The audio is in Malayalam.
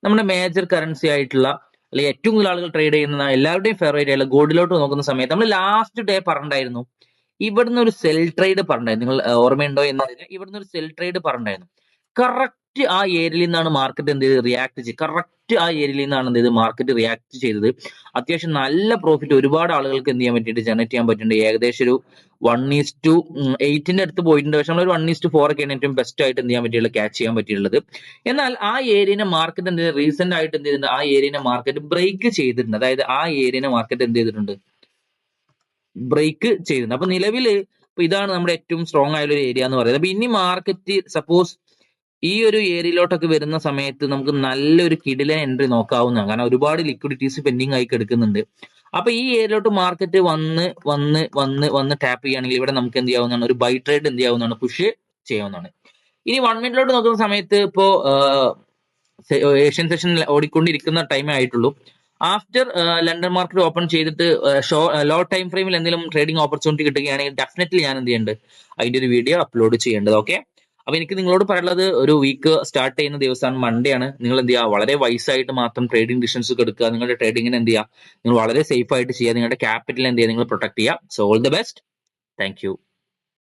നമ്മുടെ മേജർ കറൻസി ആയിട്ടുള്ള അല്ലെങ്കിൽ ഏറ്റവും കൂടുതൽ ആളുകൾ ട്രേഡ് ചെയ്യുന്ന എല്ലാവരുടെയും ഫേവറേറ്റ് ആയിട്ടുള്ള ഗോൾഡിലോട്ട് നോക്കുന്ന സമയത്ത് നമ്മൾ ലാസ്റ്റ് ഡേ പറഞ്ഞിട്ടുണ്ടായിരുന്നു ഇവിടുന്ന് ഒരു സെൽ ട്രേഡ് പറഞ്ഞിട്ടുണ്ടായിരുന്നു. നിങ്ങൾ ഓർമ്മയുണ്ടോ എന്നതിന് ഇവിടുന്ന് ഒരു സെൽ ട്രേഡ് പറഞ്ഞിട്ടുണ്ടായിരുന്നു. കറക്റ്റ് ആ ഏരിയയിൽ നിന്നാണ് മാർക്കറ്റ് എന്ത് ചെയ്ത് റിയാക്ട് ചെയ്ത് കറക്റ്റ് ആ ഏരിയയിൽ നിന്നാണ് എന്ത് ചെയ്ത് മാർക്കറ്റ് റിയാക്ട് ചെയ്തത്. അത്യാവശ്യം നല്ല പ്രോഫിറ്റ് ഒരുപാട് ആളുകൾക്ക് എന്ത് ചെയ്യാൻ പറ്റിയിട്ട് ജനറേറ്റ് ചെയ്യാൻ പറ്റുന്നുണ്ട്. ഏകദേശം ഒരു 1:8 അടുത്ത് പോയിട്ടുണ്ട്. പക്ഷെ നമ്മൾ ഒരു 1:4 ഒക്കെയാണ് ഏറ്റവും ബെസ്റ്റ് ആയിട്ട് എന്ത് ചെയ്യാൻ പറ്റിയുള്ളത്, ക്യാച്ച് ചെയ്യാൻ പറ്റിയുള്ളത്. എന്നാൽ ആ ഏരിയനെ മാർക്കറ്റ് എന്ത് ചെയ്ത് റീസെന്റ് ആയിട്ട് എന്ത് ചെയ്തിട്ടുണ്ട്, ആ ഏരിയനെ മാർക്കറ്റ് ബ്രേക്ക് ചെയ്തിട്ടുണ്ട്. അതായത് ആ ഏരിയനെ മാർക്കറ്റ് എന്ത് ചെയ്തിട്ടുണ്ട്, ബ്രേക്ക് ചെയ്തിട്ടുണ്ട്. അപ്പൊ നിലവിൽ ഇപ്പൊ ഇതാണ് നമ്മുടെ ഏറ്റവും സ്ട്രോങ് ആയുള്ള ഒരു ഏരിയ എന്ന് പറയുന്നത്. അപ്പൊ ഇനി മാർക്കറ്റ് സപ്പോസ് ഈ ഒരു ഏരിയയിലോട്ടൊക്കെ വരുന്ന സമയത്ത് നമുക്ക് നല്ലൊരു കിടിലൻ എൻട്രി നോക്കാവുന്നതാണ്. കാരണം ഒരുപാട് ലിക്വിഡിറ്റീസ് പെൻഡിങ് ആയി കിടക്കുന്നുണ്ട്. അപ്പൊ ഈ ഏരിയയിലോട്ട് മാർക്കറ്റ് വന്ന് വന്ന് വന്ന് വന്ന് ടാപ്പ് ചെയ്യുകയാണെങ്കിൽ ഇവിടെ നമുക്ക് എന്ത് ചെയ്യാവുന്നതാണ്, ഒരു ബൈ ട്രേഡ് എന്ത് ചെയ്യാവുന്നതാണ്, പുഷ് ചെയ്യാവുന്നതാണ്. ഇനി 1 മിനിറ്റിലോട്ട് നോക്കുന്ന സമയത്ത് ഇപ്പോ ഏഷ്യൻ സെഷൻ ഓടിക്കൊണ്ടിരിക്കുന്ന ടൈമേ ആയിട്ടുള്ളൂ. ആഫ്റ്റർ ലണ്ടൻ മാർക്കറ്റ് ഓപ്പൺ ചെയ്തിട്ട് ലോ ടൈം ഫ്രെയിമിൽ എന്തെങ്കിലും ട്രേഡിംഗ് ഓപ്പർച്യൂണിറ്റി കിട്ടുകയാണെങ്കിൽ ഡെഫിനറ്റ്ലി ഞാൻ എന്ത് ചെയ്യുന്നുണ്ട്, അതിന്റെ ഒരു വീഡിയോ അപ്ലോഡ് ചെയ്യേണ്ടത്. ഓക്കെ, അപ്പൊ എനിക്ക് നിങ്ങളോട് പറയുന്നത് ഒരു വീക്ക് സ്റ്റാർട്ട് ചെയ്യുന്ന ദിവസമാണ് മൺഡേ ആണ്. നിങ്ങൾ എന്ത് ചെയ്യുക, വളരെ വൈസ് ആയിട്ട് മാത്രം ട്രേഡിംഗ് ഡിസിഷൻസ് എടുക്കുക. നിങ്ങളുടെ ട്രേഡിങ്ങിന് എന്ത് ചെയ്യുക, നിങ്ങൾ വളരെ സേഫ് ആയിട്ട് ചെയ്യുക. നിങ്ങളുടെ ക്യാപിറ്റൽ എന്ത് ചെയ്യുക, നിങ്ങൾ പ്രൊട്ടക്ട് ചെയ്യുക. So all the best. Thank you.